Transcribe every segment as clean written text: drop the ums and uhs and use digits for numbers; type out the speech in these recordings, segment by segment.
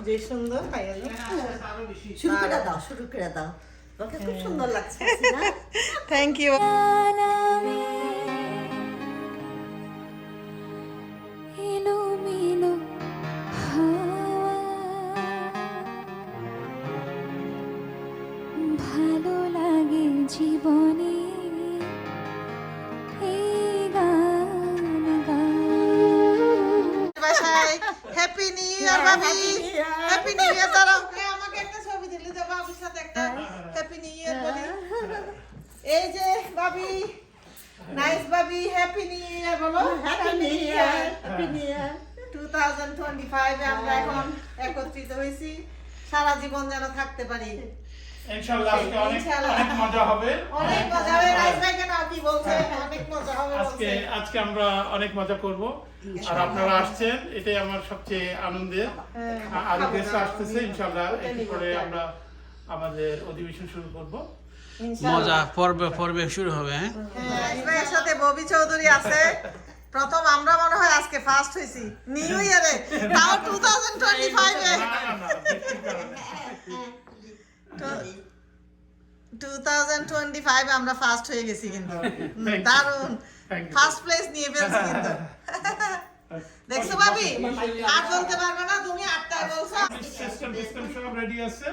যে সুন্দর শুরু করে দাও ওকে খুব সুন্দর লাগছে থ্যাংক ইউ ভালো লাগে জীবনে হ্যাপি নিউ ইয়ার বাবি হ্যাপি নিউ ইয়ার দাঁড়াও আমাকে একটা ছবি দিলে তো বাবির সাথে একটা হ্যাপি নিউ ইয়ার বলি এই যে বাবি নাইস বাবি হ্যাপি নিউ ইয়ার বলো হ্যাপি নিউ ইয়ার 2025 এ আমরা এখন একত্রিত হয়েছি সারা জীবন যেন থাকতে পারি ইনশাআল্লাহ আজকে অনেক মজা হবে অনেক মজা হবে রাইস ভাই কেন কি বলছে অনেক মজা হবে আজকে আমরা অনেক মজা করব আর আপনারা আসছেন এটাই আমার সবচেয়ে আনন্দের আর গেস্ট আসতেছে ইনশাআল্লাহ একটু পরে আমরা আমাদের অধিবেশন শুরু করব মজা পর্বে শুরু হবে হ্যাঁ এর সাথে ববি চৌধুরী আছে প্রথম আমরা মনে হয় আজকে ফার্স্ট হইছি নিউ ইয়ারে তাও 2025 এ 2025 আমরা ফার্স্ট হয়ে গেছি কিন্তু দারুন ফার্স্ট প্লেস নিয়ে ফেলছি কিন্তু দেখছো ভাবি আর বলতে পারবে না তুমি 8টায় বলছো সিস্টেম সব রেডি আছে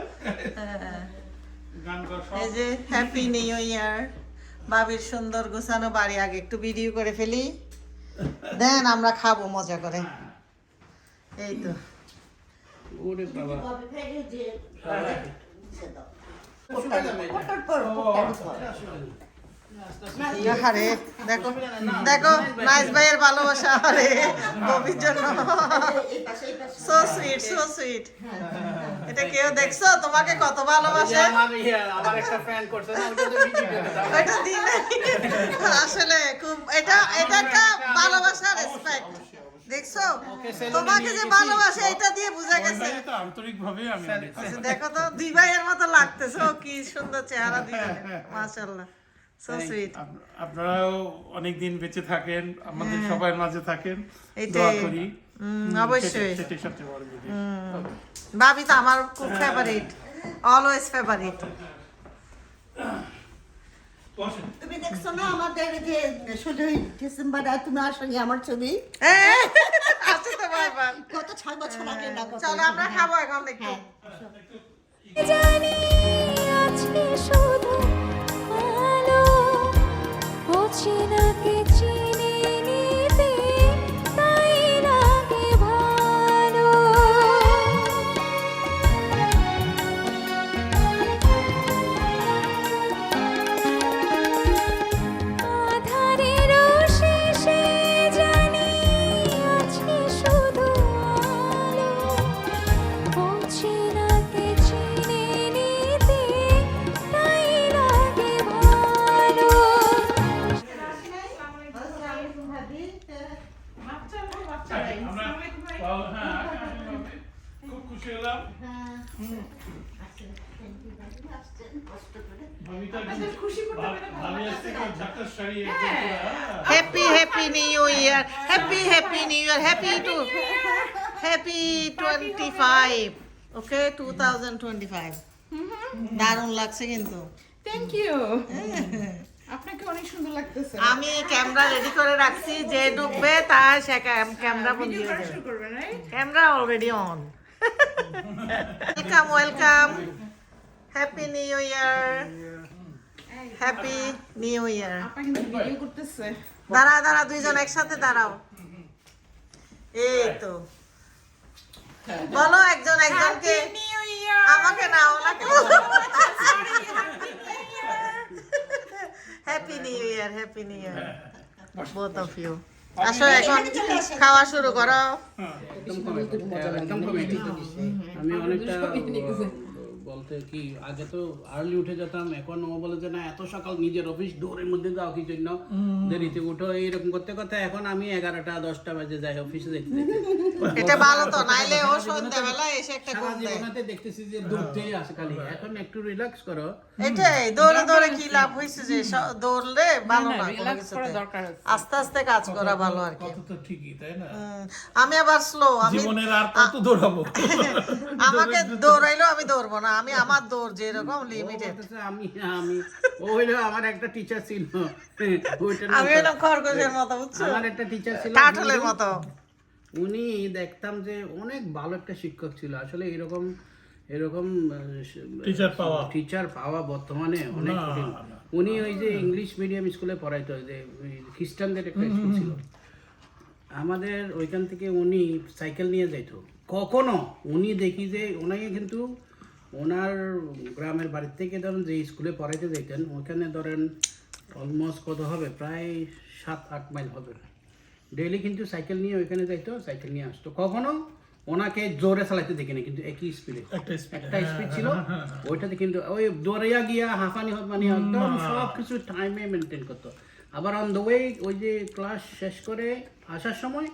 গান কর সব এই যে হ্যাপি নিউ ইয়ার ভাবির সুন্দর গোছানো বাড়ি আগে একটু ভিডিও করে ফেলি দেন আমরা খাবো মজা করে এই তো ওরে বাবা আরে দেখো দেখো নাইস ভাইয়ের ভালোবাসা আরে ববির জন্য সো সুইট এটা কেউ দেখছো তোমাকে কত ভালোবাসে আমার একটা ফ্রেন্ড করছে না ওটা তো ভিডিও এটা দিলে আসলে খুব এটা একটা ভালোবাসা রেসপেক্ট দেখছো তোমাকে যে ভালোবাসে এটা দিয়ে বোঝা গেছে তো আন্তরিকভাবে আমি দেখো তো দুই ভাইয়ের মতো লাগতেছে ও কি সুন্দর চেহারা দিয়ে মাশাআল্লাহ সো সুইট আপনারাও অনেক দিন বেঁচে থাকেন আমাদের সবার মাঝে থাকেন এইটাই। দোয়া করি অবশ্যই সেটাই সবচেয়ে বড় জিনিস ভাবি তো আমার খুব ফেভারিট অলওয়েজ ফেভারিট তুমি দেখছো না আমাদের যে 16 ডিসেম্বর তুমি আসলে আমার ছবি আছে তো বারবার কত 6 বছর আগে না কত চলো আমরা খাবো এখন একটু জানি আজকে শুধু আলো অচেনাকে চিনে নিতে তাই লাগে ভালো আধারের শেষে জানি আজকে শুধু আলো অচেনাকে চিনে নিতে তাই লাগে ভালো খুব খুশি হলাম happy new year happy new year happy 25 ওকে 2025 দারুণ লাগছে কিন্তু থ্যাংক ইউ আপনাকে অনেক সুন্দর লাগতেছে আমি ক্যামেরা রেডি করে রাখছি যে ঢুকবে তার সে ক্যামেরা বন্ধ ভিডিও হয়ে করা যাবে শুরু করবেন right camera already on welcome happy new year happy new ইয়ার আপা কিন্তু ভিডিও করতেছে দাঁড়া দুইজন একসাথে দাঁড়াও এই তো বলো একজন একজনকে নিউ ইয়ার আমাকে না ওনাকে happy new year both of you আসো এখন খাওয়া শুরু করো। একদম কমে আমি অনেকটা বলতে কি আগে তো আর্লি উঠে যেতাম, এখন ও বলে যে না এত সকাল নিজের অফিস দৌড়ের মধ্যে যাও কি জন্য দেরিতে উঠো, এইরকম করতে করতে এখন আমি 11টা 10টা বাজে যাই অফিসে দেখতে এটা ভালো তো, নাইলে ও সন্ধ্যাবেলা এসে একটা ঘুম দেয়। জীবনেতে দেখতেছি যে দৌড়তেই আসে খালি, এখন একটু রিল্যাক্স করো। এটাই দৌড়ে দৌড়ে কি লাভ হয়েছে যে দৌড়লে ভালো না কোনো কিছুতে। আস্তে আস্তে কাজ করা ভালো আর কি। কত তো ঠিকই তাই না, আমি আবার স্লো, আমি জীবনের আর কত দৌড়াবো। আমাকে দৌড়াইলেও আমি দৌড়বো না, আমি আমার দৌড় যেরকম লিমিটেড। আমি আমি ও হইলো আমার একটা টিচার ছিল, ওইটার আমি এরকম খরগোশের মতো, বুঝছো, আমার একটা টিচার ছিল কাঠলের মতো। উনি দেখতাম যে অনেক ভালো একটা শিক্ষক ছিল আসলে, এরকম এরকম টিচার পাওয়া বর্তমানে অনেক কঠিন। উনি ওই যে ইংলিশ মিডিয়াম স্কুলে পড়াইতো, যে খ্রিস্টানদের একটা স্কুল ছিল আমাদের ওইখান থেকে, উনি সাইকেল নিয়ে যাইতো। কখনো উনি দেখি যে ওনাকে কিন্তু ওনার গ্রামের বাড়ির থেকে ধরেন যে স্কুলে পড়াইতে যাইতেন, ওখানে ধরেন অলমোস্ট কত হবে, প্রায় 7-8 মাইল হবে। ডেইলি কিন্তু সাইকেল নিয়ে ওইখানে যাইতো, সাইকেল নিয়ে আসতো। কখনো ওনাকে জোরে চালাইতে দেখিনি, কিন্তু একই স্পিডে একটা স্পিড ছিল ওইটাতে, কিন্তু ওই দৌড়াইয়া গিয়া হাঁফানি হাঁফানি একদম সব কিছু টাইমে মেনটেন করতো। আবার অন দ্য ওয়ে ওই যে ক্লাস শেষ করে আসার সময়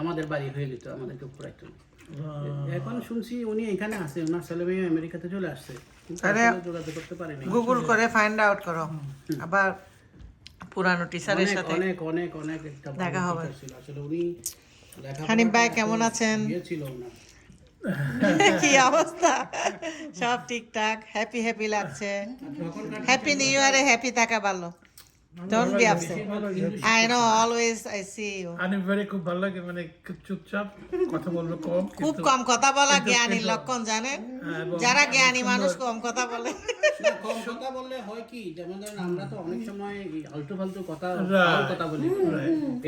আমাদের বাড়ি হয়ে যেত, আমাদেরকে পড়াইতো। এখন শুনছি উনি এখানে আছে, ওনার ছেলে মেয়ে আমেরিকাতে চলে আসছে, যোগাযোগ করতে পারেনি। গুগল করে ফাইন্ড আউট করো, আবার পুরানো টিচারের সাথে অনেক অনেক অনেক একটা দেখা হবে। আসলে উনি হানিফ ভাই কেমন আছেন? ছিল ওনার কি অবস্থা? সব ঠিকঠাক? হ্যাপি হ্যাপি লাগছে? হ্যাপি নিউ ইয়ারে হ্যাপি থাকা ভালো। Don't be upset. I know, always I see you. আনিভারে খুব ভালো লাগে, মানে খুব চুপচাপ কথা বলবে, কম খুব কম কথা বলা জ্ঞানীর লক্ষণ, জানেন? যারা জ্ঞানী মানুষ কম কথা বলে। কম কথা বললে হয় কি, যেমন ধরেন আমরা তো অনেক সময় আলতু ফালতু কথা বলি,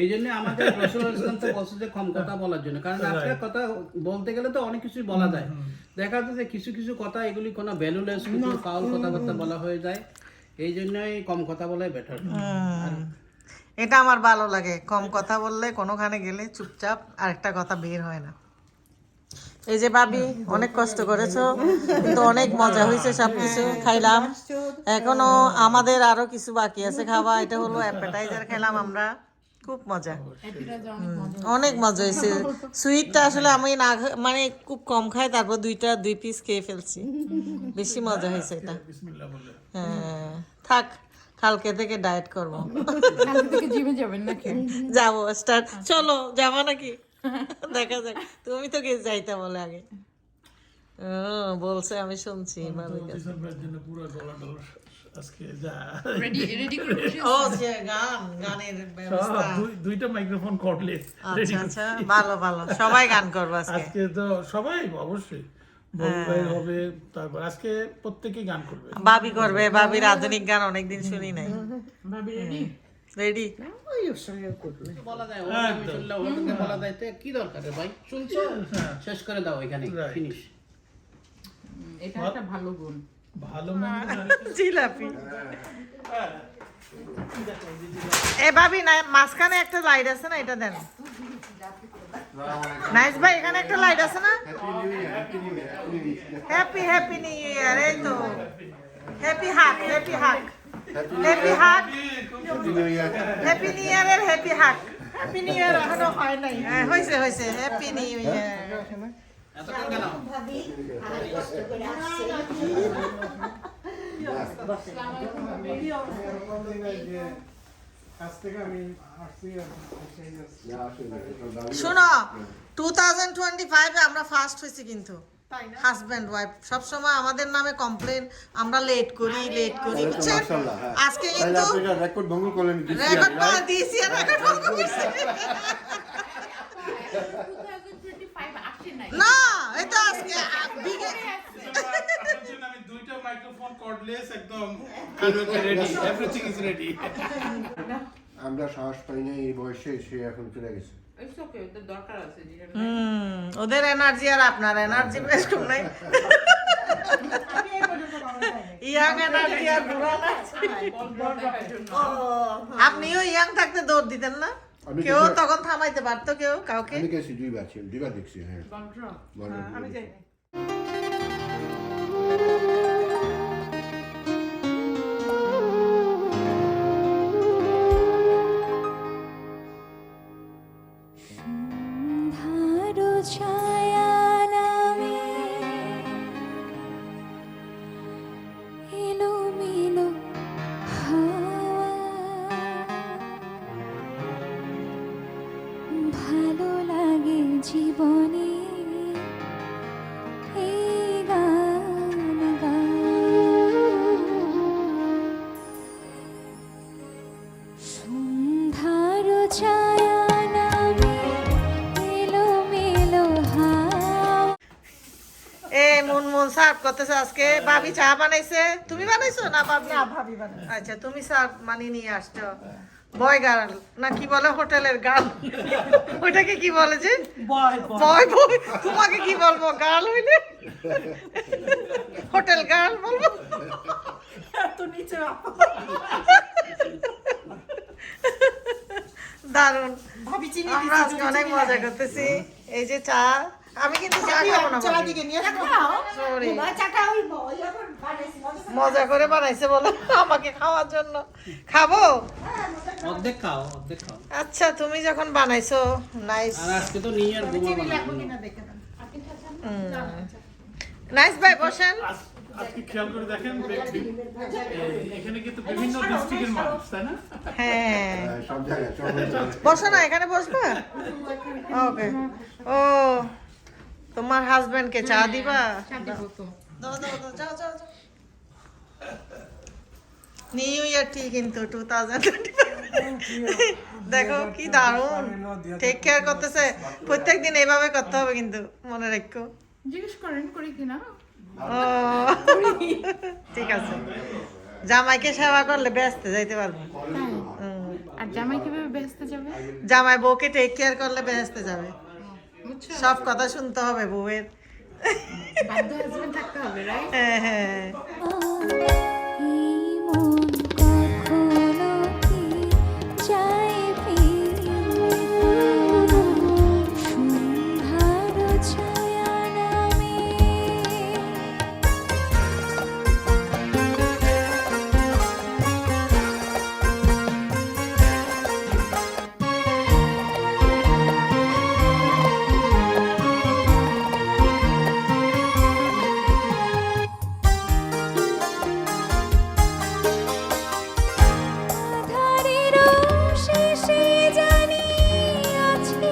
এই জন্য আমাদের রাসূলুল্লাহ সাল্লাল্লাহু আলাইহি ওয়াসাল্লাম তো বলছে যে কম কথা বলার জন্য, কারণ আপনার কথা বলতে গেলে তো অনেক কিছুই বলা যায়। দেখা যাচ্ছে যে কিছু কিছু কথা এগুলি কোনো ভ্যালুলেস, কিছু ফাউল কথাবার্তা বলা হয়ে যায়, এই জন্যই কম কথা বলাই বেটার। এটা আমার ভালো লাগে, কম কথা বললে কোনোখানে গেলে চুপচাপ, আরেকটা কথা বের হয় না। এই যে ভাবি অনেক কষ্ট করেছো, কিন্তু অনেক মজা হয়েছে, সবকিছু খাইলাম। এখনো আমাদের আরো কিছু বাকি আছে খাওয়া। এটা হলো অ্যাপেটাইজার খেলাম আমরা, খুব মজা, অনেক মজা হয়েছে। সুইটটা আসলে আমি না মানে খুব কম খাই, তারপর 2 পিস খেয়ে ফেলছি, বেশি মজা হয়েছে এটা। হ্যাঁ থাক, কালকে থেকে ডায়েট করবো। জিমে যাবেন নাকি? যাবো, স্টার্ট। চলো যাবো নাকি, দেখা যাক। তুমি তো গিয়ে যাইতে বলে আগে, বলছে, আমি শুনছি ভাবির কাছে। ডিসেম্বরের জন্য পুরো গলা ডলা আজকে যা রেডি করে বসে ও যে গানের ব্যবস্থা। দুইটা মাইক্রোফোন কর্ডলেস আচ্ছা আচ্ছা, ভালো ভালো, সবাই গান করবো আজকে। আজকে তো সবাই অবশ্যই বলবাই হবে, তারপর আজকে প্রত্যেকেই গান করবে। ভাবি করবে, ভাবির আধুনিক গান অনেকদিন শুনি নাই। ভাবি রেডি? রেডি? বলা যায়, ওর নামে শুনলে ওরকে বলা যায়, তো কি দরকার রে ভাই, শুনছো শেষ করে দাও, এখানে ফিনিশ। এটা একটা ভালো গুণ। ভালো মানে জিলাপি। এ ভাবি না, মাঝখানে একটা লাইট আছে না, এটা দেন। নাইস ভাই, এখানে একটা লাইট আছে না? হ্যাপি হ্যাপি নিউ ইয়ার। এই তো হ্যাপি হাক, হ্যাপি হাক, হ্যাপি হাক, হ্যাপি নিউ ইয়ারের হ্যাপি হাক। হ্যাপি নিউ ইয়ার এখনো হয় নাই। হ্যাঁ হয়েছে হয়েছে, হ্যাপি নিউ ইয়ার। এতক্ষণ কেন? ভাবি অনেক কষ্ট করে আসছে। শোনো, 2025 আমরা ফার্স্ট হয়েছি, কিন্তু হাজব্যান্ড ওয়াইফ সবসময় আমাদের নামে কমপ্লেন, আমরা লেট করি বুঝছেন? আজকে কিন্তু রেকর্ড ভঙ্গ করলেন, রেকর্ড করে দিয়েছি, রেকর্ড ভঙ্গ করছি। 2025 আসে নাই। না, এই তো আজকে আমি দুইটা মাইক্রোফোন কর্ডলেস, একদম রেডি, এভরিথিং ইজ রেডি। আমরা সাহস পাই না এই বয়সে, সে এখন চলে গেছে। It's okay, ওদের দরকার আছে যেটা। ওদের এনার্জি আর আপনার এনার্জি বেশ কম নাই। ইয়াং এনার্জি আর বুড়া এনার্জি। আপনিও ইয়াং থাকতে দৌড় দিতেন না? আমি কেউ গেছি- তখন থামাইতে পারতো কেউ কাউকে? আমি গেছি দুইবার দেখছি, হ্যাঁ। বন্ধ আমি যাই নাই। সন্ধ্যার ছায়া নামে এলোমেলো হাওয়া, ভালো লাগে জীবনে এই গান সন্ধ্যার ছায়া নামে এলোমেলো হাওয়া। এ মুনমুন সার্ভ করতেছে আজকে। ভাবি চা বানাইছে। তুমি বানাইছো না ভাবি? না ভাবি বানাই। আচ্ছা, তুমি সার্ভ মানি নিয়ে আসছো। বয় গার্ল না কি বলে, হোটেলের গার্ল ওইটাকে কি বলে যে? বয় বয় বয়। তোমাকে কি বলবো, গার্ল হইলে? হোটেল গার্ল বলবো? তো নিচে দারুন। ভাবি চিনি আমরা আজকে অনেক মজা করতেছি। এই যে চা, আমি কিন্তু চা খাবো না চা ভাবি। দিকে নিয়ে খাও। Sorry। চাটা ওই বয় আবার বানাইছি মজা করে বানাইছে বলে আমাকে খাওয়ার জন্য। খাবো? অর্ধেক খাও, অর্ধেক খাও। আচ্ছা, তুমি যখন বানাইছো নাইস। আর আজকে তো নিয়ে আর বোমা বানাবো না। কিনা দেখে না। নাইস ভাই, বসেন। আজকে খেয়াল করে দেখেন এখানে কিন্তু বিভিন্ন ডিস্ট্রিক্টের মানুষ, তাই না? হ্যাঁ, হ্যাঁ, সব জায়গায় চল। বসো না, এখানে বসবা। ওকে। ও, তোমার হাজবেন্ডকে চা দিবা? দাও দাও দাও, যাও যাও যাও। নিউ ইয়ার ঠিক কিন্তু 2025। দেখো কি দারুণ টেক কেয়ার করতেছে। প্রত্যেকদিন এইভাবে করতে হবে কিন্তু, মনে রাখো। জিজ্ঞেস করেন করি কিনা। ও ঠিক আছে। জামাইকে সেবা করলে ব্যস্ত যাইতে পারবো। আর জামাই কিভাবে ব্যস্ত যাবে? জামাই বউকে টেক কেয়ার করলে ব্যস্ত যাবে। বুঝছো? সব কথা শুনতে হবে বউয়ের। বাধ্য হাজবেন্ড থাকতে হবে, রাইট? হ্যাঁ হ্যাঁ। এই মন কখনো কি যায় ফিরে? সন্ধ্যার ছায়া নামে আধারের শেষে জানি আছে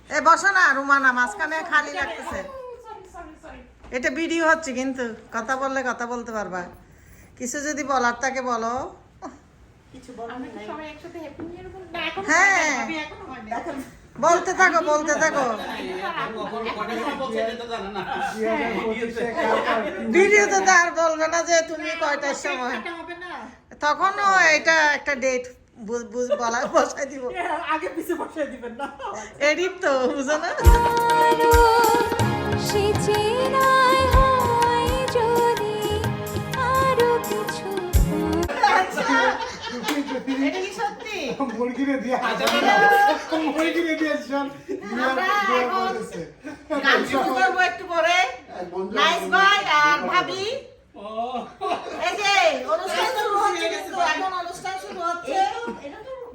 এ বসো না রুমানা, মাঝখানে খালি লাগতেছে। এটা ভিডিও হচ্ছে কিন্তু, কথা বললে কথা বলতে পারবা। কিছু যদি বলার থাকে বলো। আমরা কি সবাই একসাথে হ্যাপি নিউ ইয়ার বলবো? না, এখন হ্যাঁ, বলতে থাকো বলতে থাকো। ভিডিওতে তো আর বলবে না যে তুমি কয়টার সময়। তখনও এটা একটা ডেট বলা বসাই দিব। আগে পিছে বসাই দিবেন না। এডিট তো বুঝো না। আলো সে চেনায় হয় যদি আরো কিছু এটা কি সত্যি? মুরগিরে দিয়ে মুরগিরে দিয়ে শোন। গান শুরু করবো একটু পরে। নাইস ভাই আর ভাবি, এই যে অনুষ্ঠান শুরু হচ্ছে কিন্তু, এখন অনুষ্ঠান শুরু হচ্ছে।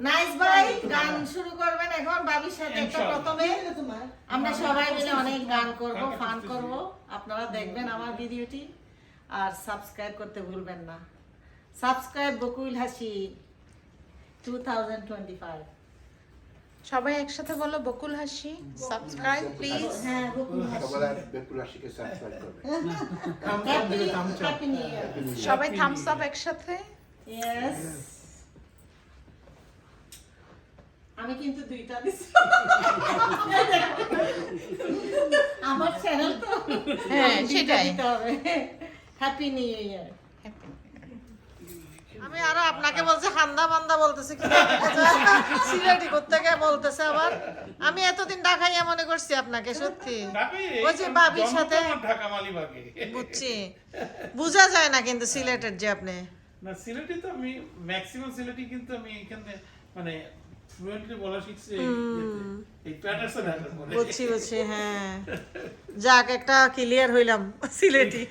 নাইস ভাই গান শুরু করবেন এখন ভাবির সাথে একটা প্রথমে। আমরা সবাই মিলে অনেক গান করব, ফান করব। আপনারা দেখবেন আমার ভিডিওটি আর সাবস্ক্রাইব করতে ভুলবেন না। সাবস্ক্রাইব বকুল হাসি 2025। সবাই একসাথে বলো বকুল হাসি। Subscribe please. হ্যাঁ, বকুল হাসি। সবাই বেকুল রাশিকে সাবস্ক্রাইব করবে। Happy new year. সবাই থামস আপ একসাথে। ইয়েস। আমি কিন্তু দুইটা দিছি। আমার চ্যানেল তো। হ্যাঁ, সেটাই। হ্যাপি নিউ ইয়ার। আমি আরো আপনাকে বলছি হান্দা মান্দা বলতেছে কি সিলেটি কোত্থেকে বলতেছে আবার। আমি এতদিন ঢাকাইয়া মনে করছি আপনাকে, সত্যি। ওই যে ভাবির সাথে ঢাকা মালিবাগে। বুঝছি, বোঝা যায় না কিন্তু সিলেটের যে আপনি। না সিলেটি তো আমি ম্যাক্সিমাম সিলেটি, কিন্তু আমি এখানে মানে ফ্লুয়েন্টলি বলা শিখছে এই প্যাটারসন আসার পরে। বুঝছি হ্যাঁ। যাক একটা ক্লিয়ার হইলাম সিলেটি।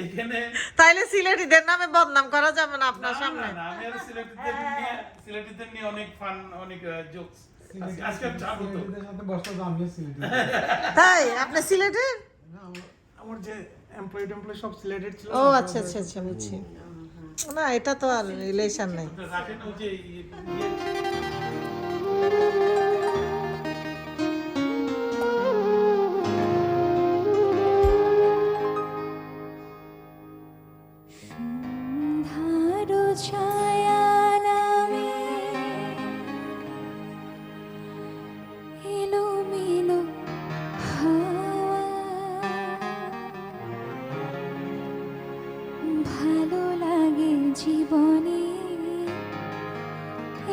এখানে তাইলে সিলেটিদের নামে বদনাম করা যাবে না আপনার না, সামনে। না, আমি আর সিলেটিদের নিয়ে অনেক ফান, অনেক জোকস আজকে আমি যাবো তো। তাই আপনি সিলেটের? আমার যে এমপ্লয়ি সব সিলেটেড ছিল। ও আচ্ছা আচ্ছা আচ্ছা বুঝছি। না এটা তো আর রিলেশন নাই। রাখেন ওই যে সন্ধ্যার ছায়া নামে এলোমেলো হাওয়া, ভালো লাগে জীবনে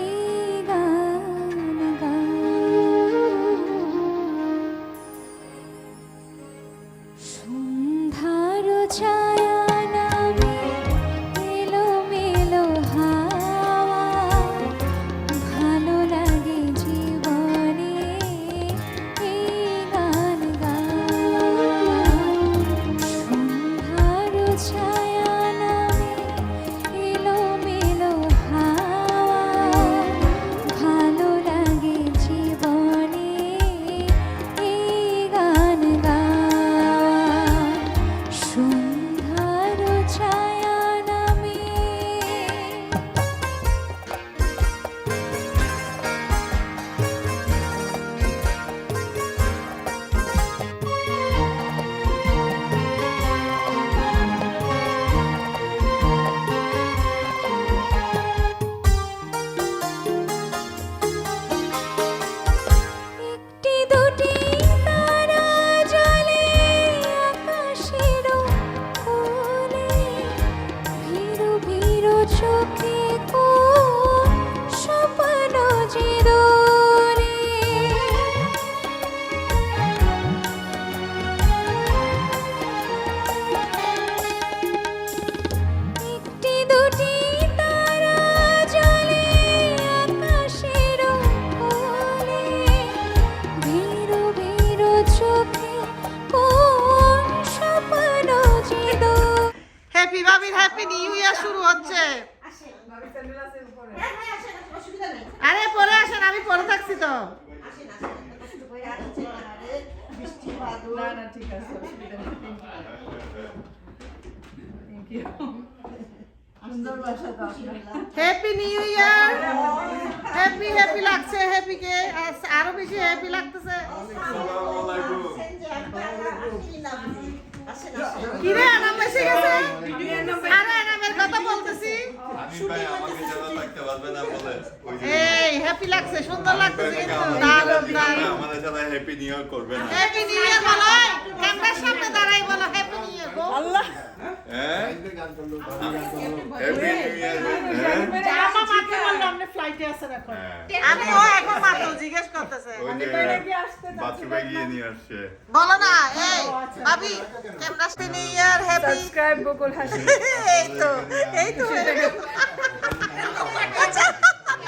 এই গান সন্ধ্যার ছায়া নামে এলোমেলো হাওয়া, ভালো লাগে জীবনে এই গান সন্ধ্যার ছায়া নামে এলোমেলো হাওয়া, ভালো লাগে জীবনে এই গান সন্ধ্যার ছায়া নামে। একটি দুটি তারা জ্বলে আকাশের কোলে, ভীরু ভীরু চোখে কোন স্বপ্ন যে দোলে। একটি দুটি তারা জ্বলে আকাশের কোলে, ভীরু ভীরু চোখে কোন স্বপ্ন যে দোলে। হ্যাপি ভাবির হ্যাপি নিউ ইয়ার শুরু হচ্ছে। হ্যাঁ হ্যাঁ আসেন আসেন, অসুবিধা নেই। আরে পরে আসেন, আমি পরে থাকছি তো। আসেন আসেন, কষ্ট করে আসছেন, আরে বৃষ্টি বাদল। Happy new year. Happy happy লাগছে হ্যাপি কে আরো বেশি হ্যাপি লাগতেছে। কিরে আনাম এসে গেছে? আরে আনামের কথা বলতেছি। এই হ্যাপি লাগছে, সুন্দর লাগতেছে কিন্তু দারুণ দারুণ। হ্যাপি নিউ ইয়ার করবে না হ্যাপি নিউ ইয়ার বলো, ক্যামেরার সামনে দাঁড়াই বলো হ্যাপি নিউ ইয়ার গো। আল্লাহ হ্যাঁ হ্যাপি নিউ ইয়ার জামা মাত্র বললো আপনি ফ্লাইটে আছেন এখন। আমি ও এখন মাত্র জিজ্ঞেস করতেছে। বাথরুমে গিয়ে নিয়ে আসছে বলো না এই ভাবি camera happy new year happy subscribe Bakul Hasi. এই তো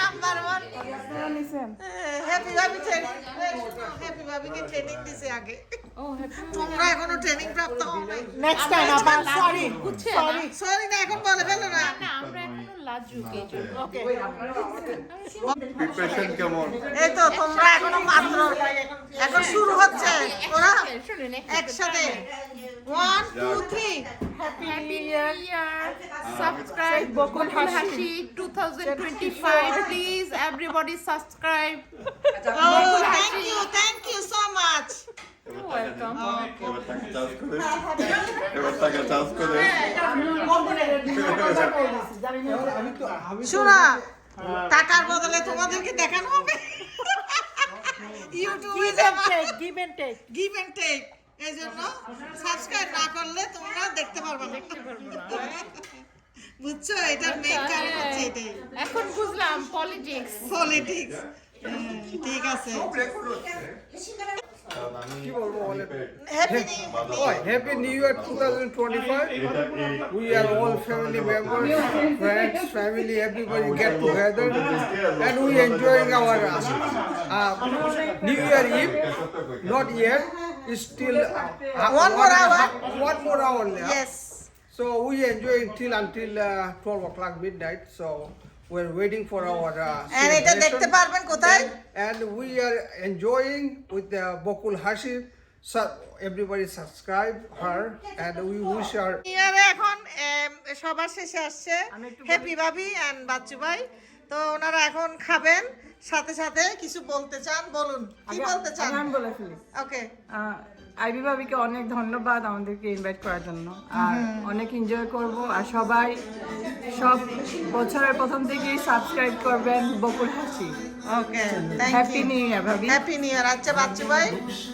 নাম্বার 1 হ্যাপি ভাবি ট্রেনিং, হ্যাপি ভাবিকে ট্রেনিং দিছে আগে। তোমরা এখনো ট্রেনিং প্রাপ্ত হবে। নেক্সট টাইম আবার সরি সরি না এখন বলে ফেলো না। আমরা এখনো লাজুক এই জন্য। ওকে প্রিপারেশন কেমন এই তো তোমরা এখনো মাত্র এখন শুরু হচ্ছে। ওরা একসাথে 1 2 3 হ্যাপি নিউ ইয়ার। সাবস্ক্রাইব বকুল হাসি 2025 please everybody subscribe. Oh, thank you so much. Welcome. এবার টাকা চার্জ করে শোনা টাকার বদলে তোমাদেরকে দেখানো হবে ইউটিউবে গিভ এন্ড টেক। এই জন্য সাবস্ক্রাইব না করলে তোমরা দেখতে পারবে না। বুঝছো এটার মেইন কারণ হচ্ছে এটাই। এখন বুঝলাম পলিটিক্স। পলিটিক্স। ঠিক আছে কারণ আমি কি বলবো বলেন? Happy Happy New Year 2025. We are all family members, friends, family, everybody get together and we enjoying our New Year Eve. Not yet, it's still One more hour. One more hour left. Yes. So we enjoy until 12 o'clock midnight. So we're waiting for our And এটা দেখতে পারবেন কোথায়? and we are enjoying with the Bokul Hashi. So everybody subscribe her and we wish her ইয়ারে এখন সবার শেষে আসছে happy ভাবি এন্ড বাচ্চু ভাই, তো ওনারা এখন খাবেন, সাথে সাথে কিছু বলতে চান, বলুন কি বলতে চান? আমি বলে ফেলি। ওকে, আইবি ভাবিকে অনেক ধন্যবাদ আমাদেরকে ইনভাইট করার জন্য, আর অনেক এনজয় করব। আর সবাই সব বছরের প্রথম থেকেই সাবস্ক্রাইব করবেন Bakul Hasi. Okay, thank happy you. New year ভাবি। Happy new year. আচ্ছা বাচ্চু ভাই,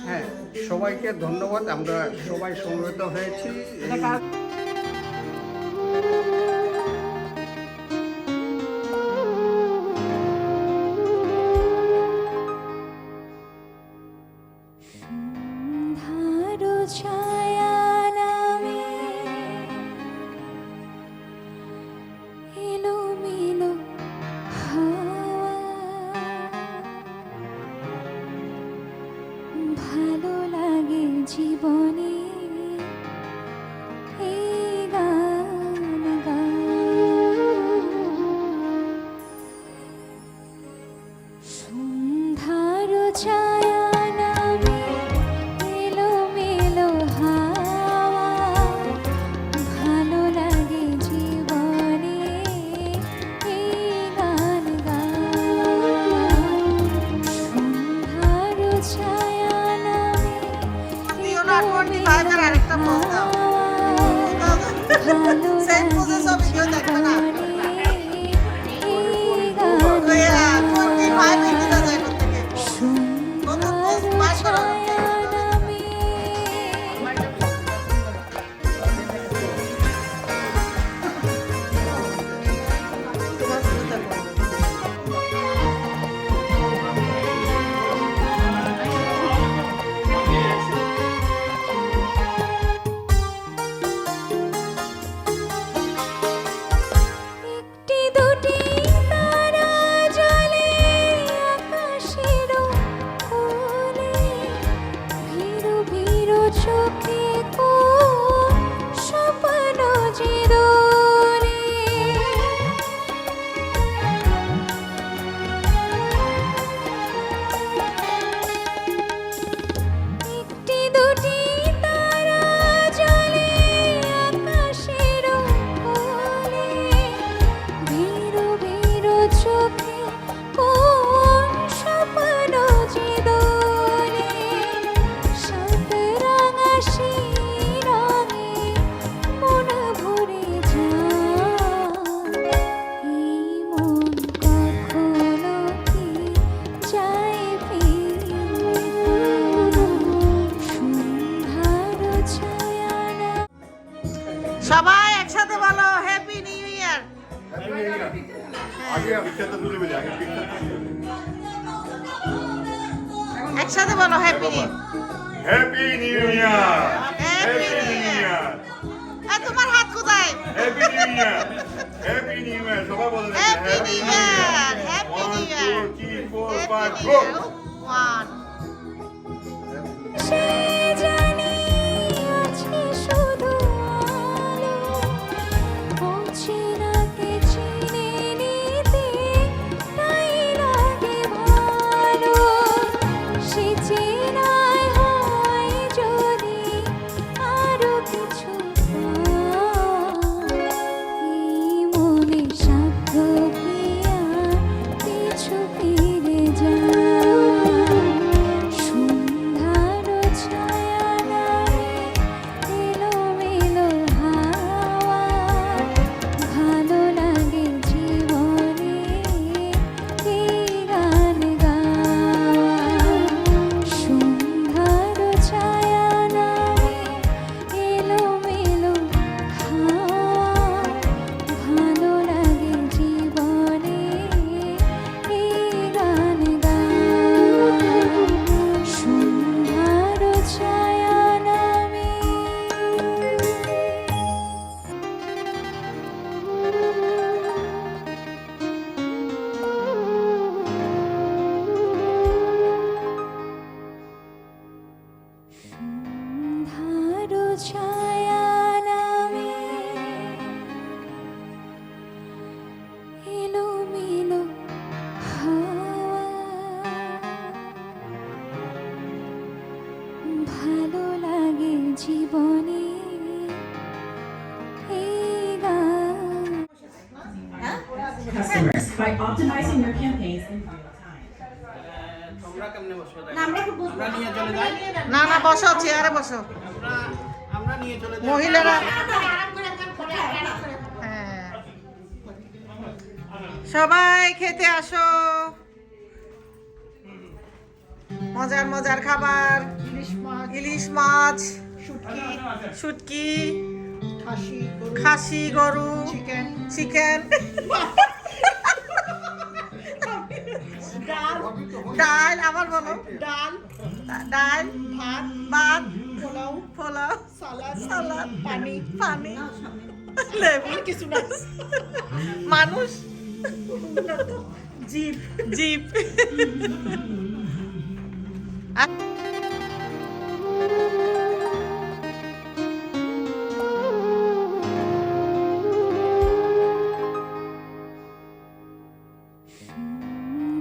হ্যাঁ সবাইকে ধন্যবাদ, আমরা সবাই সমবেত হয়েছি। এটা কার- সন্ধ্যার ছায়া নামে এলোমেলো হাওয়া, ভালো লাগে জীবনে এই গান সন্ধ্যার ছায়া নামে এলোমেলো হাওয়া, ভালো লাগে জীবনে এই গান সন্ধ্যার ছায়া নামে দিও না 25 এর আরেকটা পোজ দাও। ভালো সেম পোজে সব ভিডিও দেখবে না। এই গান 25 এর দিকে যায় প্রত্যেকে। কত পোজ পাস করো। তোমার শুরুতে বলো। একটি দুটি তারা জ্বলে আকাশের কোলে, ভিড় ভিড় চোখে কোন স্বপ্ন যে দোলে। একটি দুটি তারা জ্বলে আকাশের কোলে, ভিড় ভিড় চোখে কোন স্বপ্ন যে দোলে। সাত রাঙা সেই রঙে মন ভরে যায়, এই মন কখনো কি যায় ফিরে? সন্ধ্যার ছায়া না সবাই একসাথে বলো হ্যাপি নিউ ইয়ার। আগে পিকচারটা তুলে বলি, আগে পিকচারটা তুলে বলি। একসাথে বলো happy new. Happy new year, happy new year. তোমার হাত কোথায়? Happy new year, happy new year. সবাই বলে happy new year, happy new year, 1 2 3 4 happy 5 new go. Year. 1 সে জানি আছে শুধু আলো, অচেনাকে চিনে নিতে তাই লাগে ভালো। সে চেনায় হয় যদি আরো কিছু পাই, এই মনে সাধ্য কি আর পিছু ফিরে যায়? সন্ধ্যার ছায়া জীবনে এই গান তোমরা কেমনে বসবে আমরা নিয়ে চলে যাই না না বসো চেয়ারে বসো আমরা নিয়ে চলে যাই মহিলারা হ্যাঁ সবাই খেতে আসো মজার মজার খাবার ইলিশ মাছ শুটকি খাসি গরু চিকেন ডাল আবার বলো ডাল ভাত পোলাও সালাদ পানি লেবু কিছু না মানুষ জিপ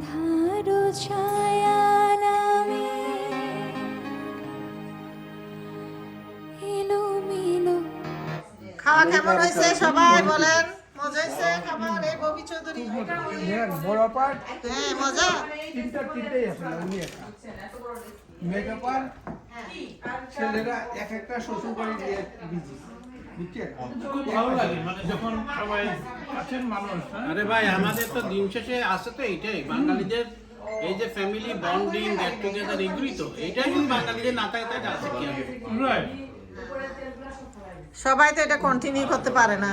ধারো ছায়া নামে এলোমেলো খাওয়া কেমন হয়েছে সবাই বলেন মজা হয়েছে খাবার এই ববি চৌধুরী বড় পার্ট হ্যাঁ মজা তিনটেই আছে উনি একটা মেকআপ আর ছেলেরা এক একটা শ্বশুর বাড়ি দিয়ে বিজি বুঝছেন খুব ভালো লাগে মানে যখন সবাই আছেন মানুষ হ্যাঁ? আরে ভাই আমাদের তো দিন শেষে আসে তো এইটাই বাঙালিদের এই যে ফ্যামিলি বন্ডিং গেট টুগেদার এগুলি তো এইটাই যদি বাঙালিদের না থাকে তাহলে আছে কি হবে Right. সবাই তো এটা কন্টিনিউ করতে পারে না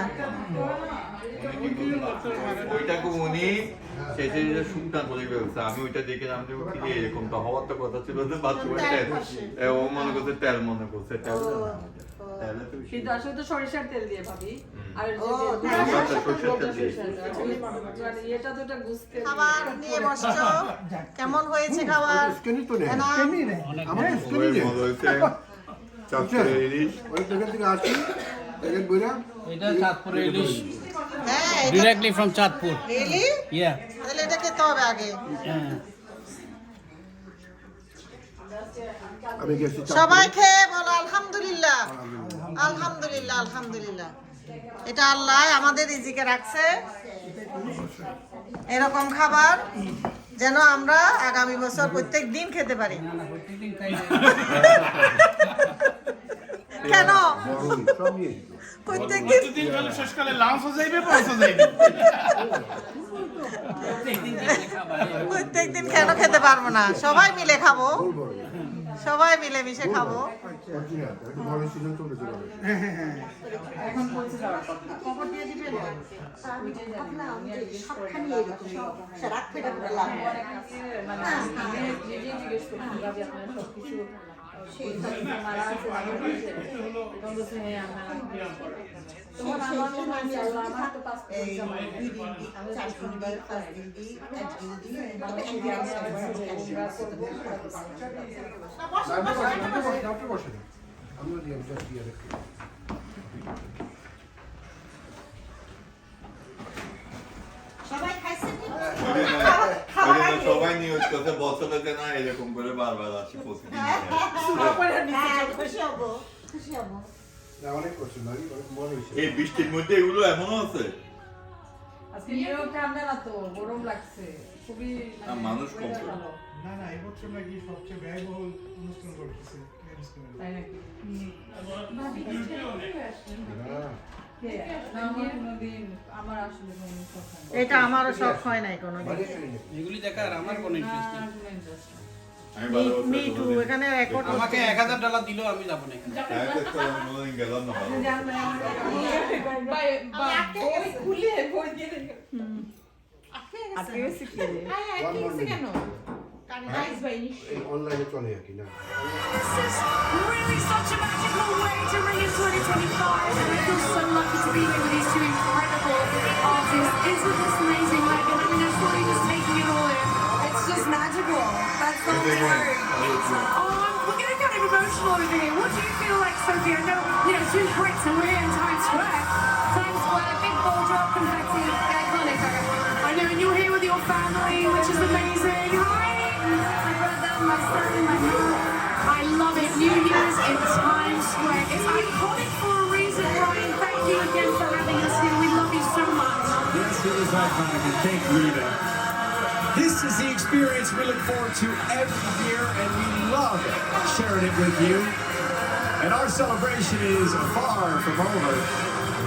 ওইটাকে উনি শেষে যে শুকনা করে ফেলছে আমি ওইটা দেখে আমি তো কি এরকম তো হওয়ার তো কথা ছিল যে বাথরুমে তেল ও মনে করছে তেল মনে করছে তেল তেলে তো কিন্তু আসলে তো সরিষার তেল দিয়ে ভাবি আর এটা তো এটা গুছতে খাবার নিয়ে বসছো কেমন হয়েছে খাবার স্ক্যানি তো নেই না, আমার স্ক্যানি নেই মনে হয়েছে চাপড়ে ইলিশ ওই প্যাকেট থেকে আসছি প্যাকেট বইরা এটা চাঁদপুরের ইলিশ হ্যাঁ এটা ডিরেক্টলি ফ্রম চাঁদপুর রিয়েলি ইয়া তাহলে এটা খেতে হবে আগে আমি গেছি সবাই খেয়ে বলো আলহামদুলিল্লাহ আলহামদুলিল্লাহ আলহামদুলিল্লাহ এটা আল্লাহ আমাদের রিজিকে রাখছে এরকম খাবার যেন আমরা আগামী বছর প্রত্যেক দিন খেতে পারি কেন বড়ই সব নিয়ে প্রত্যেক দিন প্রতিদিন গেলে শেষকালে লাঞ্চও যাইবে পয়সা যাইবে প্রত্যেক দিন কেন খেতে পারবো না সবাই মিলে খাবো সবাই মিলে মিশে খাবো অরিজিনাল বড় সিজন চলেছে সবখানে এরকম রাখবে রাখবে লাগবে জিজ্ঞেস করছি ভাবি আপনার সবকিছু মারা আছে তোমার আমার মনে হয় আমি আল্লাহ আমার তো আমরা দিয়ে জাস্ট দিয়ে রাখি সবাই খাইছে সবাই নিউজ করতে বছরে যে না এরকম করে বারবার আসি প্রতিদিন খুশি হবো অনেক করছি ভাই অনেক মনে হয়েছে এই বৃষ্টির মধ্যে এগুলো এমনও আছে আজকে নিউ ঠান্ডা না তো গরম লাগছে খুবই মানুষ কম করে। ভালো। না না এবছর নাকি সবচেয়ে ব্যয়বহুল অনুষ্ঠান করতেছে তাই নাকি হ্যাঁ না, আমার কোনোদিন আমার আসলে কোনো শখ হয় না। এটা আমারও শখ হয় নাই কোনোদিন এগুলি দেখার আমার কোনো ইন্টারেস্ট নেই আমার কোনো interest নেই। আমি ভালো মি টু এখানে রেকর্ড আমাকে $1000 দিলেও আমি যাবো না এখানে গেলাম না ভালো বই খুলে বই দিয়ে রেখে- আটকে গেছে কি রে? এই অনলাইনে চলে আর কি না Really such a magical way to ring in 2025 and I feel so lucky to be here with these two incredible artists. Isn't this amazing, Megan? I mean, it's really just taking it all in. It's just magical. That's the only word. We're getting kind of emotional over here. What do you feel like, Sophie? I know, two Brits and we're here in Times Square. Times Square, big ball drop, confetti, iconic. I know, and you're here with your family, which is amazing. Hi! My brother, my son, my mom. I love it. New Year's in Times Square. It's bag, and thank you, Rita. This is the experience we look forward to every year, and we love sharing it with you. And our celebration is far from over.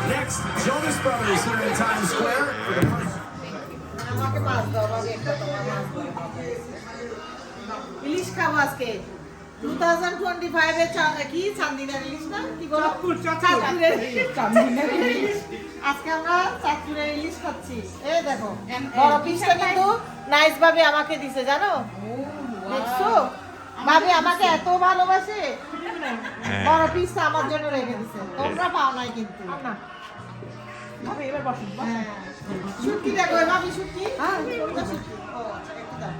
Next, Jonas Brothers here in Times Square for the first. আমাকে মাছ দাও বাবু, একটা তোমার মাছ দাও। ইলিশ খাবো আজকে 2025 এ কি চান্দিনার ইলিশ না কি বলো চাঁদপুরের ইলিশ। আজকে আমরা চাঁদপুরের ইলিশ খাচ্ছি। এই দেখো বড় পিসটা কিন্তু নাইস ভাবে আমাকে দিছে জানো, দেখছো ভাবি আমাকে এত ভালোবাসে, বড় পিসটা আমার জন্য রেখে দিছে, তোমরা পাও নাই কিন্তু। ভাবি এবার বসুন, শুটকি দেখো ভাবি, শুটকি হ্যাঁ শুটকি ও একটু দাও।